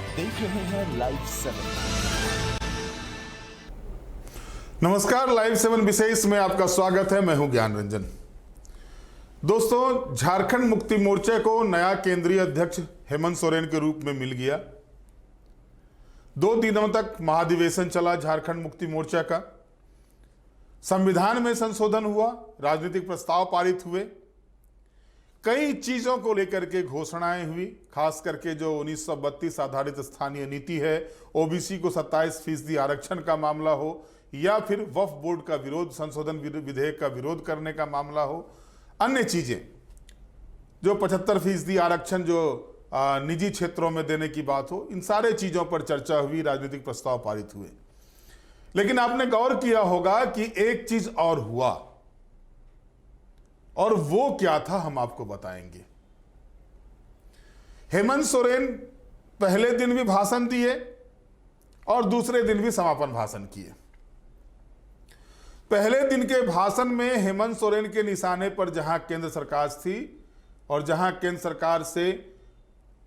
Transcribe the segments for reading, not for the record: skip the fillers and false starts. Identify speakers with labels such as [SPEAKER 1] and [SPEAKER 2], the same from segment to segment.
[SPEAKER 1] आप देख रहे हैं लाइव 7।
[SPEAKER 2] नमस्कार, लाइव 7 विशेष में आपका स्वागत है। मैं हूं ज्ञान रंजन। दोस्तों, झारखंड मुक्ति मोर्चा को नया केंद्रीय अध्यक्ष हेमंत सोरेन के रूप में मिल गया। 2 दिनों तक महाधिवेशन चला झारखंड मुक्ति मोर्चा का। संविधान में संशोधन हुआ, राजनीतिक प्रस्ताव पारित हुए, कई चीजों को लेकर के घोषणाएं हुई। खास करके जो 1932 आधारित स्थानीय नीति है, ओबीसी को 27% आरक्षण का मामला हो, या फिर वक्फ बोर्ड का विरोध, संशोधन विधेयक का विरोध करने का मामला हो, अन्य चीजें जो 75% आरक्षण जो निजी क्षेत्रों में देने की बात हो, इन सारे चीजों पर चर्चा हुई, राजनीतिक प्रस्ताव पारित हुए। लेकिन आपने गौर किया होगा कि एक चीज और हुआ, और वो क्या था हम आपको बताएंगे। हेमंत सोरेन पहले दिन भी भाषण दिए और दूसरे दिन भी समापन भाषण किए। पहले दिन के भाषण में हेमंत सोरेन के निशाने पर जहां केंद्र सरकार थी और जहां केंद्र सरकार से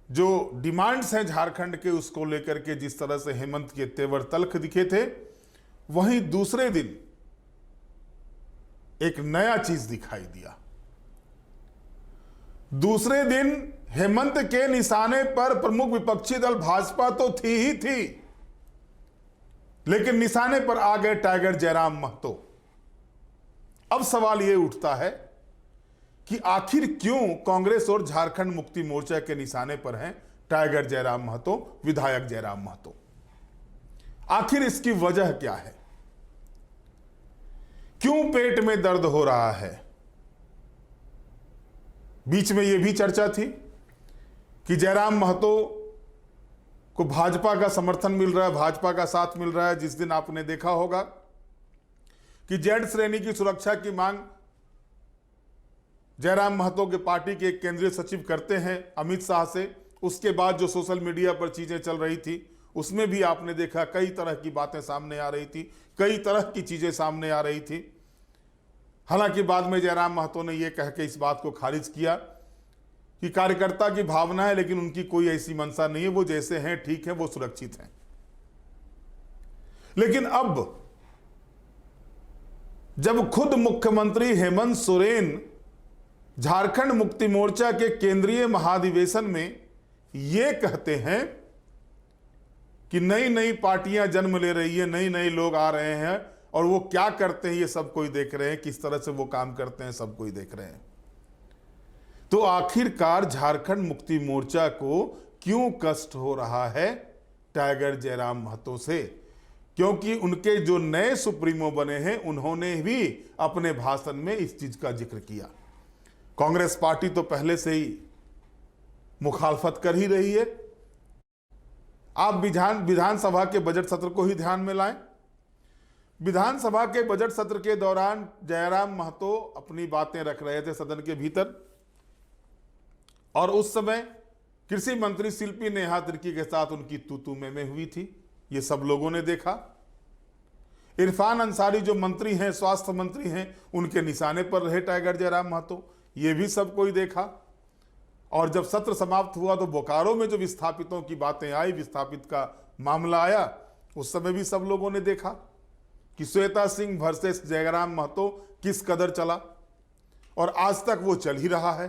[SPEAKER 2] जो डिमांड्स हैं झारखंड के, उसको लेकर के जिस तरह से हेमंत के तेवर तल्ख दिखे थे, वहीं दूसरे दिन एक नया चीज दिखाई दिया। दूसरे दिन हेमंत के निशाने पर प्रमुख विपक्षी दल भाजपा तो थी ही थी, लेकिन निशाने पर आ गए टाइगर जयराम महतो। अब सवाल यह उठता है कि आखिर क्यों कांग्रेस और झारखंड मुक्ति मोर्चा के निशाने पर हैं टाइगर जयराम महतो, विधायक जयराम महतो। आखिर इसकी वजह क्या है? क्यों पेट में दर्द हो रहा है? बीच में यह भी चर्चा थी कि जयराम महतो को भाजपा का समर्थन मिल रहा है, भाजपा का साथ मिल रहा है। जिस दिन आपने देखा होगा कि जेड श्रेणी की सुरक्षा की मांग जयराम महतो के पार्टी के केंद्रीय सचिव करते हैं अमित शाह से, उसके बाद जो सोशल मीडिया पर चीजें चल रही थी, उसमें भी आपने देखा कई तरह की बातें सामने आ रही थी, कई तरह की चीजें सामने आ रही थी। हालांकि बाद में जयराम महतो ने यह कह के इस बात को खारिज किया कि कार्यकर्ता की भावना है, लेकिन उनकी कोई ऐसी मंशा नहीं है, वो जैसे हैं ठीक है, वो सुरक्षित हैं। लेकिन अब जब खुद मुख्यमंत्री हेमंत सोरेन झारखंड मुक्ति मोर्चा के केंद्रीय महाधिवेशन में यह कहते हैं कि नई नई पार्टियां जन्म ले रही है, नए नए लोग आ रहे हैं, और वो क्या करते हैं ये सब कोई देख रहे हैं, किस तरह से वो काम करते हैं सब कोई देख रहे हैं। तो आखिरकार झारखंड मुक्ति मोर्चा को क्यों कष्ट हो रहा है टाइगर जयराम महतो से? क्योंकि उनके जो नए सुप्रीमो बने हैं, उन्होंने भी अपने भाषण में इस चीज का जिक्र किया। कांग्रेस पार्टी तो पहले से ही मुखालफत कर ही रही है। आप विधानसभा के बजट सत्र को ही ध्यान में लाएं। विधानसभा के बजट सत्र के दौरान जयराम महतो अपनी बातें रख रहे थे सदन के भीतर, और उस समय कृषि मंत्री शिल्पी नेहा तिर्की के साथ उनकी तू में हुई थी। ये सब लोगों ने देखा। इरफान अंसारी जो मंत्री हैं, स्वास्थ्य मंत्री हैं, उनके निशाने पर रहे टाइगर जयराम महतो, ये भी सब कोई देखा। और जब सत्र समाप्त हुआ तो बोकारो में जो विस्थापितों की बातें आई, विस्थापित का मामला आया, उस समय भी सब लोगों ने देखा कि श्वेता सिंह वर्सेस जयराम महतो किस कदर चला, और आज तक वो चल ही रहा है।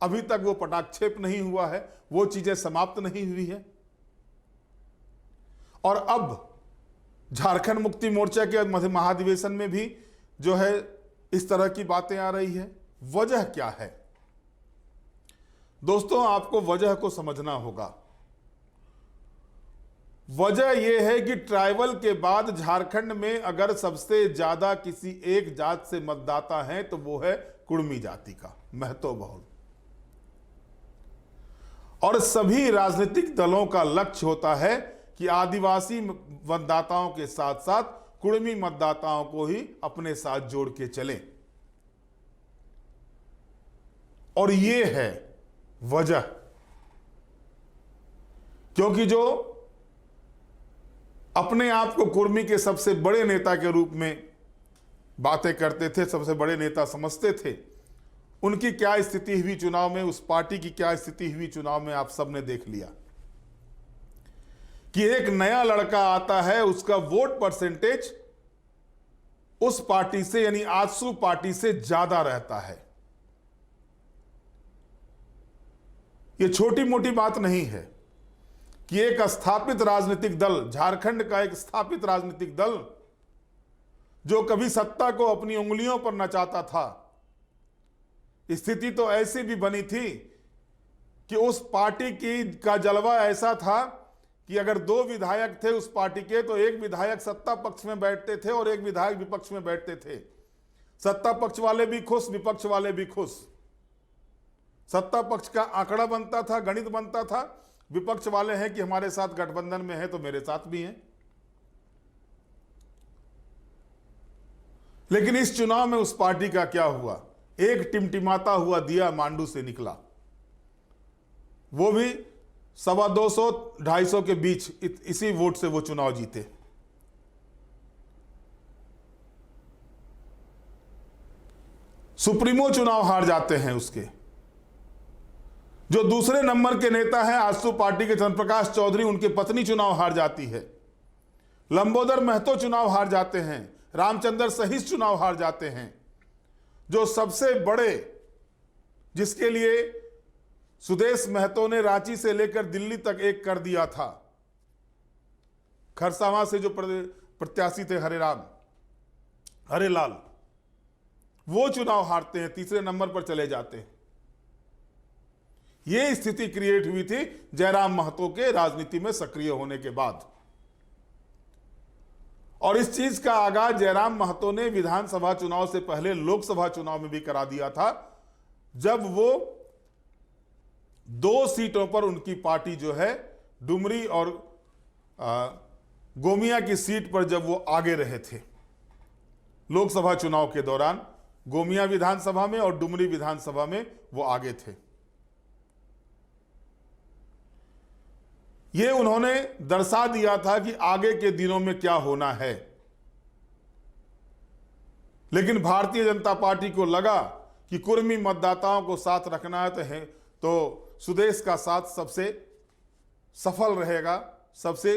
[SPEAKER 2] अभी तक वो पटाक्षेप नहीं हुआ है, वो चीजें समाप्त नहीं हुई है। और अब झारखंड मुक्ति मोर्चा के महाधिवेशन में भी जो है इस तरह की बातें आ रही है। वजह क्या है दोस्तों? आपको वजह को समझना होगा। वजह यह है कि ट्राइबल के बाद झारखंड में अगर सबसे ज्यादा किसी एक जात से मतदाता हैं तो वो है कुर्मी जाति का, महतो बहुल। और सभी राजनीतिक दलों का लक्ष्य होता है कि आदिवासी मतदाताओं के साथ साथ कुर्मी मतदाताओं को ही अपने साथ जोड़ के चलें। और ये है वजह, क्योंकि जो अपने आप को कुर्मी के सबसे बड़े नेता के रूप में बातें करते थे, सबसे बड़े नेता समझते थे, उनकी क्या स्थिति हुई चुनाव में, उस पार्टी की क्या स्थिति हुई चुनाव में, आप सबने देख लिया। कि एक नया लड़का आता है, उसका वोट परसेंटेज उस पार्टी से यानी आजसू पार्टी से ज्यादा रहता है। यह छोटी मोटी बात नहीं है कि एक स्थापित राजनीतिक दल, झारखंड का एक स्थापित राजनीतिक दल जो कभी सत्ता को अपनी उंगलियों पर नचाता था, स्थिति तो ऐसी भी बनी थी कि उस पार्टी का जलवा ऐसा था कि अगर दो विधायक थे उस पार्टी के, तो एक विधायक सत्ता पक्ष में बैठते थे और एक विधायक विपक्ष में बैठते थे। सत्ता पक्ष वाले भी खुश, विपक्ष वाले भी खुश। सत्ता पक्ष का आंकड़ा बनता था, गणित बनता था, विपक्ष वाले हैं कि हमारे साथ गठबंधन में है तो मेरे साथ भी हैं। लेकिन इस चुनाव में उस पार्टी का क्या हुआ? एक टिमटिमाता हुआ दिया मांडू से निकला, वो भी 225-250 के बीच। इसी वोट से वो चुनाव जीते। सुप्रीमो चुनाव हार जाते हैं उसके। जो दूसरे नंबर के नेता हैं आजसू पार्टी के चंद्रप्रकाश चौधरी, उनकी पत्नी चुनाव हार जाती है। लंबोदर महतो चुनाव हार जाते हैं। रामचंद्र सहिस चुनाव हार जाते हैं। जो सबसे बड़े, जिसके लिए सुदेश महतो ने रांची से लेकर दिल्ली तक एक कर दिया था, खरसावां से जो प्रत्याशी थे हरेलाल, वो चुनाव हारते हैं, तीसरे नंबर पर चले जाते हैं। यह स्थिति क्रिएट हुई थी जयराम महतो के राजनीति में सक्रिय होने के बाद। और इस चीज का आगाज जयराम महतो ने विधानसभा चुनाव से पहले लोकसभा चुनाव में भी करा दिया था, जब वो 2 सीटों पर उनकी पार्टी जो है डुमरी और गोमिया की सीट पर जब वो आगे रहे थे लोकसभा चुनाव के दौरान, गोमिया विधानसभा में और डुमरी विधानसभा में वो आगे थे। ये उन्होंने दर्शा दिया था कि आगे के दिनों में क्या होना है। लेकिन भारतीय जनता पार्टी को लगा कि कुर्मी मतदाताओं को साथ रखना है तो सुदेश का साथ सबसे सफल रहेगा, सबसे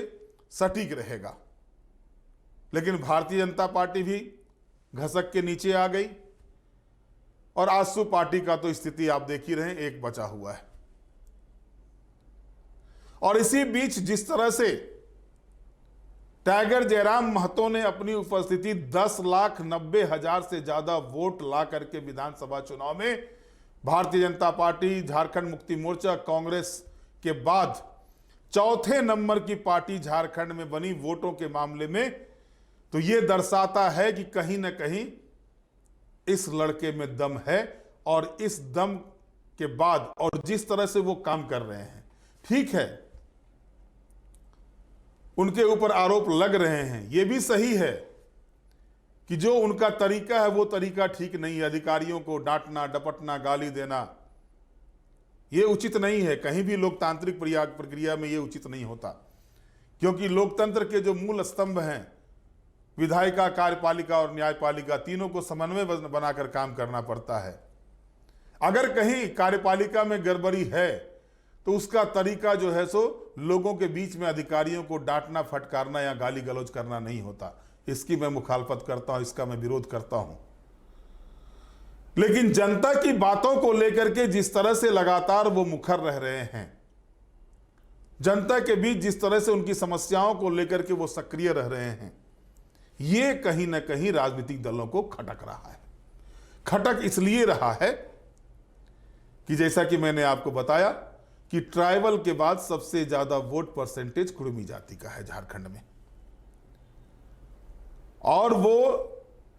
[SPEAKER 2] सटीक रहेगा। लेकिन भारतीय जनता पार्टी भी घसक के नीचे आ गई और आजसू पार्टी का तो स्थिति आप देख ही रहे हैं, एक बचा हुआ है। और इसी बीच जिस तरह से टाइगर जयराम महतो ने अपनी उपस्थिति 10,90,000 से ज्यादा वोट ला करके विधानसभा चुनाव में भारतीय जनता पार्टी, झारखंड मुक्ति मोर्चा, कांग्रेस के बाद चौथे नंबर की पार्टी झारखंड में बनी वोटों के मामले में, तो यह दर्शाता है कि कहीं ना कहीं इस लड़के में दम है। और इस दम के बाद और जिस तरह से वो काम कर रहे हैं, ठीक है उनके ऊपर आरोप लग रहे हैं, यह भी सही है कि जो उनका तरीका है वो तरीका ठीक नहीं है। अधिकारियों को डांटना, डपटना, गाली देना, यह उचित नहीं है। कहीं भी लोकतांत्रिक प्रक्रिया में यह उचित नहीं होता, क्योंकि लोकतंत्र के जो मूल स्तंभ हैं, विधायिका, कार्यपालिका और न्यायपालिका, तीनों को समन्वय बनाकर काम करना पड़ता है। अगर कहीं कार्यपालिका में गड़बड़ी है तो उसका तरीका जो है सो लोगों के बीच में अधिकारियों को डांटना, फटकारना या गाली गलौज करना नहीं होता। इसकी मैं मुखालफत करता हूं, इसका मैं विरोध करता हूं। लेकिन जनता की बातों को लेकर के जिस तरह से लगातार वो मुखर रह रहे हैं, जनता के बीच जिस तरह से उनकी समस्याओं को लेकर के वो सक्रिय रह रहे हैं, ये कहीं ना कहीं राजनीतिक दलों को खटक रहा है। खटक इसलिए रहा है कि जैसा कि मैंने आपको बताया कि ट्राइबल के बाद सबसे ज्यादा वोट परसेंटेज कुर्मी जाति का है झारखंड में। और वो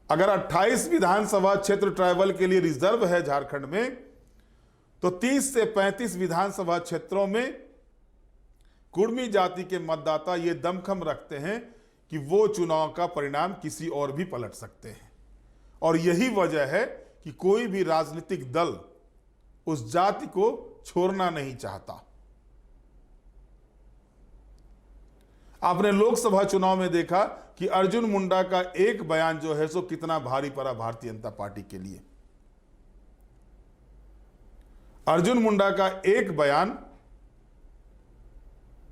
[SPEAKER 2] अगर 28 विधानसभा क्षेत्र ट्राइबल के लिए रिजर्व है झारखंड में, तो 30 से 35 विधानसभा क्षेत्रों में कुर्मी जाति के मतदाता ये दमखम रखते हैं कि वो चुनाव का परिणाम किसी और भी पलट सकते हैं। और यही वजह है कि कोई भी राजनीतिक दल उस जाति को छोड़ना नहीं चाहता। आपने लोकसभा चुनाव में देखा कि अर्जुन मुंडा का एक बयान जो है सो कितना भारी पड़ा भारतीय जनता पार्टी के लिए। अर्जुन मुंडा का एक बयान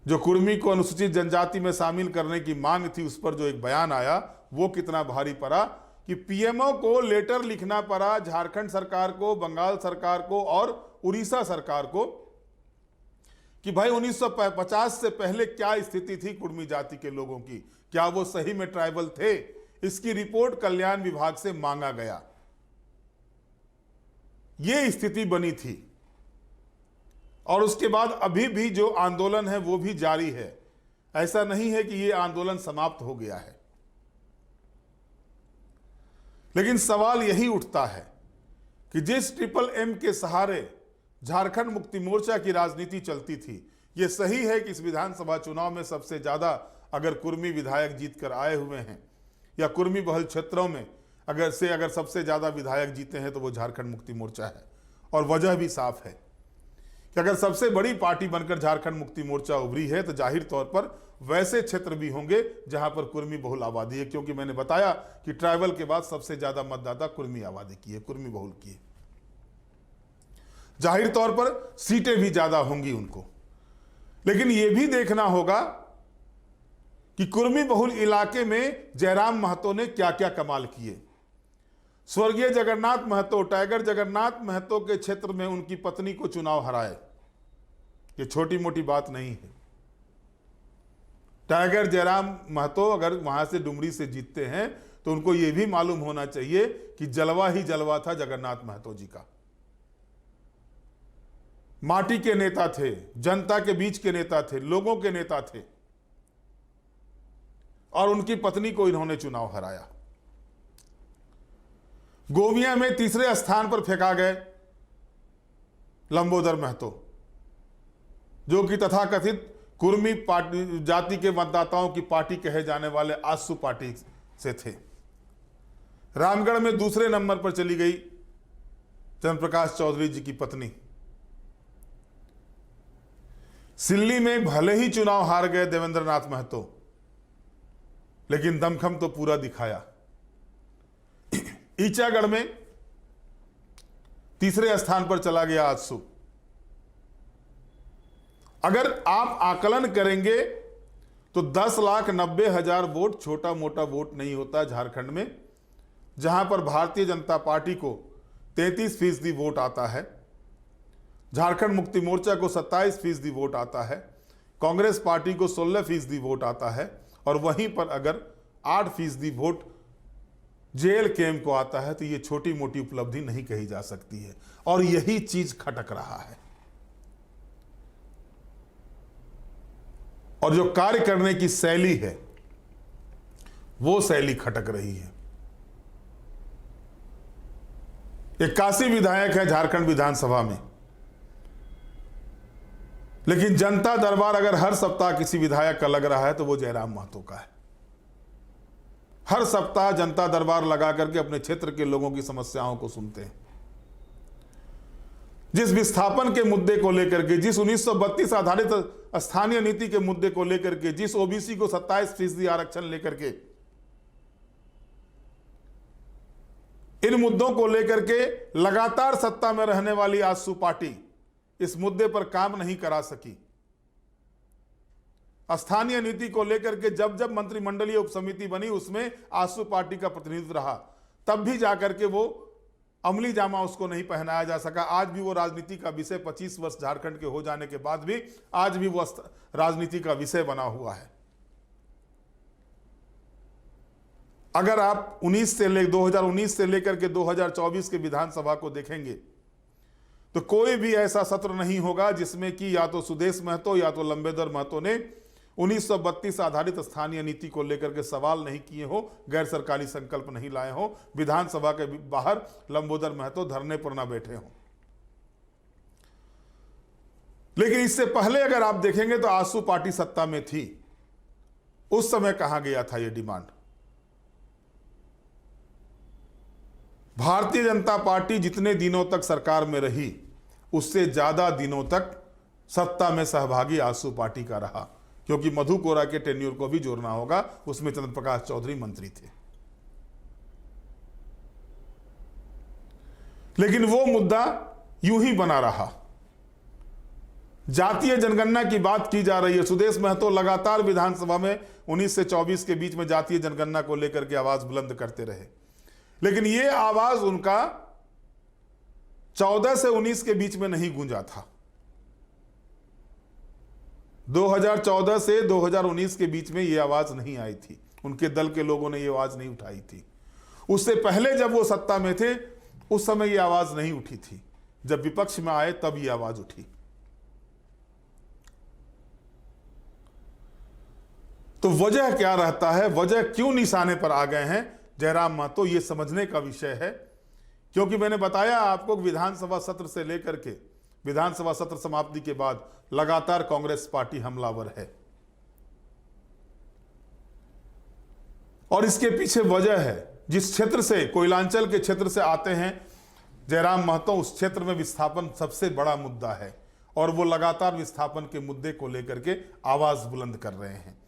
[SPEAKER 2] जो कुर्मी को अनुसूचित जनजाति में शामिल करने की मांग थी, उस पर जो एक बयान आया वो कितना भारी पड़ा कि पीएमओ को लेटर लिखना पड़ा झारखंड सरकार को, बंगाल सरकार को और उड़ीसा सरकार को कि भाई 1950 से पहले क्या स्थिति थी कुर्मी जाति के लोगों की, क्या वो सही में ट्राइबल थे। इसकी रिपोर्ट कल्याण विभाग से मांगा गया। ये स्थिति बनी थी और उसके बाद अभी भी जो आंदोलन है वो भी जारी है। ऐसा नहीं है कि ये आंदोलन समाप्त हो गया है। लेकिन सवाल यही उठता है कि जिस ट्रिपल एम के सहारे झारखंड मुक्ति मोर्चा की राजनीति चलती थी, यह सही है कि इस विधानसभा चुनाव में सबसे ज्यादा अगर कुर्मी विधायक जीत कर आए हुए हैं या कुर्मी बहुल क्षेत्रों में अगर सबसे ज्यादा विधायक जीते हैं तो वो झारखंड मुक्ति मोर्चा है। और वजह भी साफ है कि अगर सबसे बड़ी पार्टी बनकर झारखंड मुक्ति मोर्चा उभरी है तो जाहिर तौर पर वैसे क्षेत्र भी होंगे जहां पर कुर्मी बहुल आबादी है, क्योंकि मैंने बताया कि ट्राइबल के बाद सबसे ज्यादा मतदाता कुर्मी आबादी की है, कुर्मी बहुल की है। जाहिर तौर पर सीटें भी ज्यादा होंगी उनको। लेकिन यह भी देखना होगा कि कुर्मी बहुल इलाके में जयराम महतो ने क्या क्या कमाल किए। स्वर्गीय जगन्नाथ महतो, टाइगर जगन्नाथ महतो के क्षेत्र में उनकी पत्नी को चुनाव हराए, ये छोटी मोटी बात नहीं है। टाइगर जयराम महतो अगर वहां से डुमरी से जीतते हैं तो उनको यह भी मालूम होना चाहिए कि जलवा ही जलवा था जगन्नाथ महतो जी का। माटी के नेता थे, जनता के बीच के नेता थे, लोगों के नेता थे और उनकी पत्नी को इन्होंने चुनाव हराया। गोविया में तीसरे स्थान पर फेंका गए लंबोदर महतो, जो कि तथाकथित कुर्मी पार्टी जाति के मतदाताओं की पार्टी कहे जाने वाले आसू पार्टी से थे। रामगढ़ में दूसरे नंबर पर चली गई चंद्रप्रकाश चौधरी जी की पत्नी। सिल्ली में भले ही चुनाव हार गए देवेंद्र नाथ महतो, लेकिन दमखम तो पूरा दिखाया। ईचागढ़ में तीसरे स्थान पर चला गया आजसू। अगर आप आकलन करेंगे तो 10,90,000 वोट छोटा मोटा वोट नहीं होता झारखंड में, जहां पर भारतीय जनता पार्टी को 33% वोट आता है, झारखंड मुक्ति मोर्चा को 27% वोट आता है, कांग्रेस पार्टी को 16% वोट आता है और वहीं पर अगर 8% वोट जेएलकेएम को आता है तो ये छोटी मोटी उपलब्धि नहीं कही जा सकती है। और यही चीज खटक रहा है और जो कार्य करने की शैली है वो शैली खटक रही है। 81 विधायक है झारखंड विधानसभा में, लेकिन जनता दरबार अगर हर सप्ताह किसी विधायक का लग रहा है तो वो जयराम महतो का है। हर सप्ताह जनता दरबार लगा करके अपने क्षेत्र के लोगों की समस्याओं को सुनते हैं। जिस विस्थापन के मुद्दे को लेकर के, जिस 1932 आधारित स्थानीय नीति के मुद्दे को लेकर के, जिस ओबीसी को 27% आरक्षण लेकर के, इन मुद्दों को लेकर के लगातार सत्ता में रहने वाली आजसू पार्टी इस मुद्दे पर काम नहीं करा सकी। स्थानीय नीति को लेकर के जब जब मंत्रिमंडलीय उपसमिति बनी उसमें आजसू पार्टी का प्रतिनिधित्व रहा, तब भी जाकर के वो अमली जामा उसको नहीं पहनाया जा सका। आज भी वो राजनीति का विषय 25 वर्ष झारखंड के हो जाने के बाद भी आज भी वो राजनीति का विषय बना हुआ है। अगर आप 2019 से लेकर के 2024 के विधानसभा को देखेंगे तो कोई भी ऐसा सत्र नहीं होगा जिसमें कि या तो सुदेश महतो या तो लंबोदर महतो ने 1932 आधारित स्थानीय नीति को लेकर के सवाल नहीं किए हो, गैर सरकारी संकल्प नहीं लाए हो, विधानसभा के बाहर लंबोदर महतो धरने पर ना बैठे हो। लेकिन इससे पहले अगर आप देखेंगे तो आजसू पार्टी सत्ता में थी, उस समय कहां गया था यह डिमांड। भारतीय जनता पार्टी जितने दिनों तक सरकार में रही उससे ज्यादा दिनों तक सत्ता में सहभागी आजसू पार्टी का रहा, क्योंकि मधु कोरा के टेन्योर को भी जोड़ना होगा, उसमें चंद्रप्रकाश चौधरी मंत्री थे। लेकिन वो मुद्दा यूं ही बना रहा। जातीय जनगणना की बात की जा रही है। सुदेश महतो लगातार विधानसभा में 19 से 24 के बीच में जातीय जनगणना को लेकर के आवाज बुलंद करते रहे, लेकिन यह आवाज उनका 14 से 19 के बीच में नहीं गूंजा था। 2014 से 2019 के बीच में यह आवाज नहीं आई थी, उनके दल के लोगों ने यह आवाज नहीं उठाई थी। उससे पहले जब वो सत्ता में थे उस समय यह आवाज नहीं उठी थी, जब विपक्ष में आए तब यह आवाज उठी। तो वजह क्या रहता है, वजह क्यों निशाने पर आ गए हैं जयराम महतो, यह समझने का विषय है। क्योंकि मैंने बताया आपको विधानसभा सत्र से लेकर के विधानसभा सत्र समाप्ति के बाद लगातार कांग्रेस पार्टी हमलावर है, और इसके पीछे वजह है, जिस क्षेत्र से, कोयलांचल के क्षेत्र से आते हैं जयराम महतो, उस क्षेत्र में विस्थापन सबसे बड़ा मुद्दा है, और वो लगातार विस्थापन के मुद्दे को लेकर के आवाज बुलंद कर रहे हैं।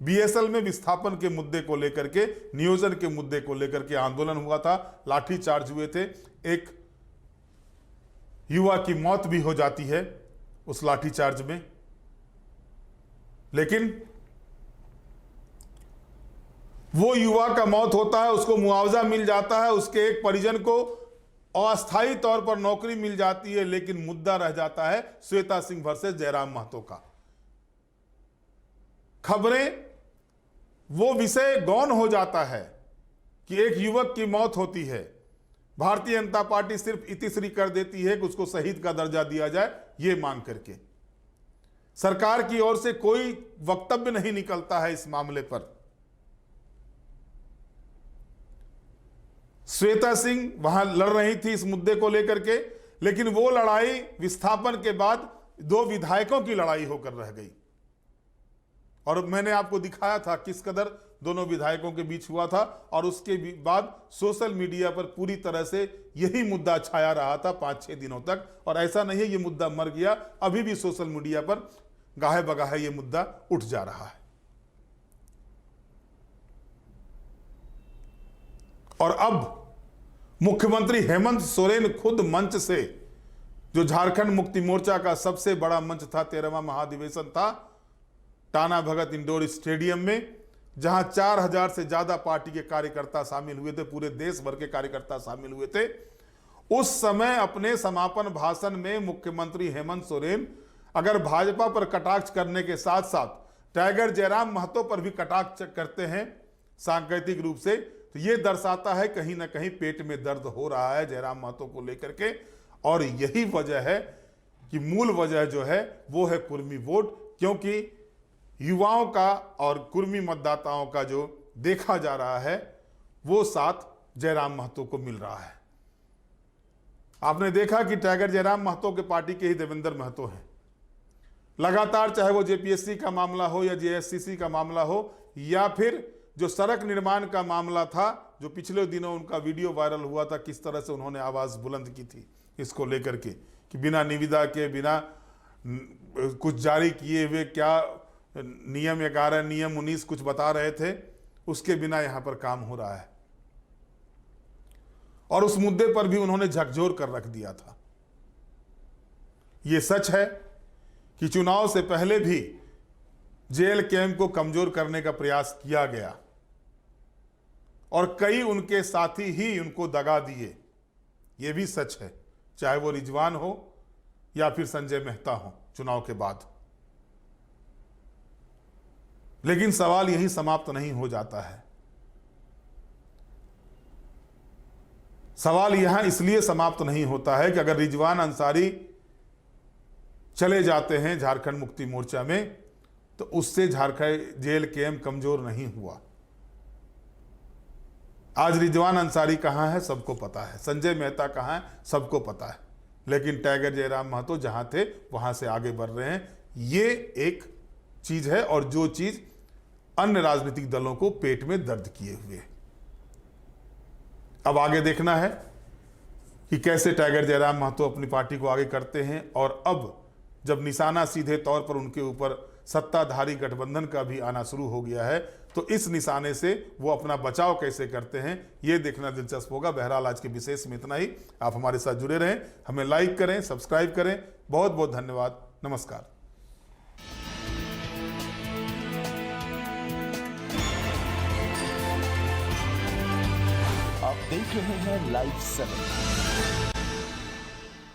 [SPEAKER 2] बीएसएल में विस्थापन के मुद्दे को लेकर के, नियोजन के मुद्दे को लेकर के आंदोलन हुआ था, लाठीचार्ज हुए थे, एक युवा की मौत भी हो जाती है उस लाठीचार्ज में। लेकिन वो युवा का मौत होता है, उसको मुआवजा मिल जाता है, उसके एक परिजन को अस्थायी तौर पर नौकरी मिल जाती है, लेकिन मुद्दा रह जाता है श्वेता सिंह वर्सेस जयराम महतो का। खबरें, वो विषय गौण हो जाता है कि एक युवक की मौत होती है, भारतीय जनता पार्टी सिर्फ इतिश्री कर देती है कि उसको शहीद का दर्जा दिया जाए, ये मांग करके। सरकार की ओर से कोई वक्तव्य नहीं निकलता है इस मामले पर। श्वेता सिंह वहां लड़ रही थी इस मुद्दे को लेकर के, लेकिन वो लड़ाई विस्थापन के बाद 2 विधायकों की लड़ाई होकर रह गई, और मैंने आपको दिखाया था किस कदर दोनों विधायकों के बीच हुआ था। और उसके बाद सोशल मीडिया पर पूरी तरह से यही मुद्दा छाया रहा था 5-6 दिनों तक, और ऐसा नहीं है ये मुद्दा मर गया, अभी भी सोशल मीडिया पर गाहे बगाहे ये मुद्दा उठ जा रहा है। और अब मुख्यमंत्री हेमंत सोरेन खुद मंच से, जो झारखंड मुक्ति मोर्चा का सबसे बड़ा मंच था, 13वां महाधिवेशन था, टाना भगत इंडोर स्टेडियम में, जहां 4000 से ज्यादा पार्टी के कार्यकर्ता शामिल हुए थे, पूरे देश भर के कार्यकर्ता शामिल हुए थे। उस समय अपने समापन भाषण में मुख्यमंत्री हेमंत सोरेन अगर भाजपा पर कटाक्ष करने के साथ साथ टाइगर जयराम महतो पर भी कटाक्ष करते हैं सांकेतिक रूप से, तो यह दर्शाता है कहीं ना कहीं पेट में दर्द हो रहा है जयराम महतो को लेकर के। और यही वजह है कि मूल वजह जो है वो है कुर्मी वोट, क्योंकि युवाओं का और कुर्मी मतदाताओं का जो देखा जा रहा है वो साथ जयराम महतो को मिल रहा है। आपने देखा कि टाइगर जयराम महतो के पार्टी के ही देवेंद्र महतो हैं, लगातार, चाहे वो जेपीएससी का मामला हो या जेएससीसी का मामला हो, या फिर जो सड़क निर्माण का मामला था, जो पिछले दिनों उनका वीडियो वायरल हुआ था, किस तरह से उन्होंने आवाज बुलंद की थी इसको लेकर के कि बिना निविदा के, बिना कुछ जारी किए हुए, क्या नियम 11, नियम 19 कुछ बता रहे थे, उसके बिना यहां पर काम हो रहा है। और उस मुद्दे पर भी उन्होंने झकझोर कर रख दिया था। यह सच है कि चुनाव से पहले भी जेल कैंप को कमजोर करने का प्रयास किया गया, और कई उनके साथी ही उनको दगा दिए, यह भी सच है, चाहे वो रिजवान हो या फिर संजय मेहता हो चुनाव के बाद। लेकिन सवाल यही समाप्त नहीं हो जाता है। सवाल यहां इसलिए समाप्त नहीं होता है कि अगर रिजवान अंसारी चले जाते हैं झारखंड मुक्ति मोर्चा में, तो उससे झारखंड जेल कैंप कमजोर नहीं हुआ। आज रिजवान अंसारी कहां है सबको पता है, संजय मेहता कहां है सबको पता है, लेकिन टाइगर जयराम महतो जहां थे वहां से आगे बढ़ रहे हैं। ये एक चीज है, और जो चीज अन्य राजनीतिक दलों को पेट में दर्द किए हुए। अब आगे देखना है कि कैसे टाइगर जयराम महतो अपनी पार्टी को आगे करते हैं, और अब जब निशाना सीधे तौर पर उनके ऊपर सत्ताधारी गठबंधन का भी आना शुरू हो गया है, तो इस निशाने से वो अपना बचाव कैसे करते हैं ये देखना दिलचस्प होगा। बहरहाल आज के विशेष में इतना ही। आप हमारे साथ जुड़े रहें, हमें लाइक करें, सब्सक्राइब करें। बहुत बहुत धन्यवाद। नमस्कार।
[SPEAKER 1] आप देख रहे हैं लाइव 7।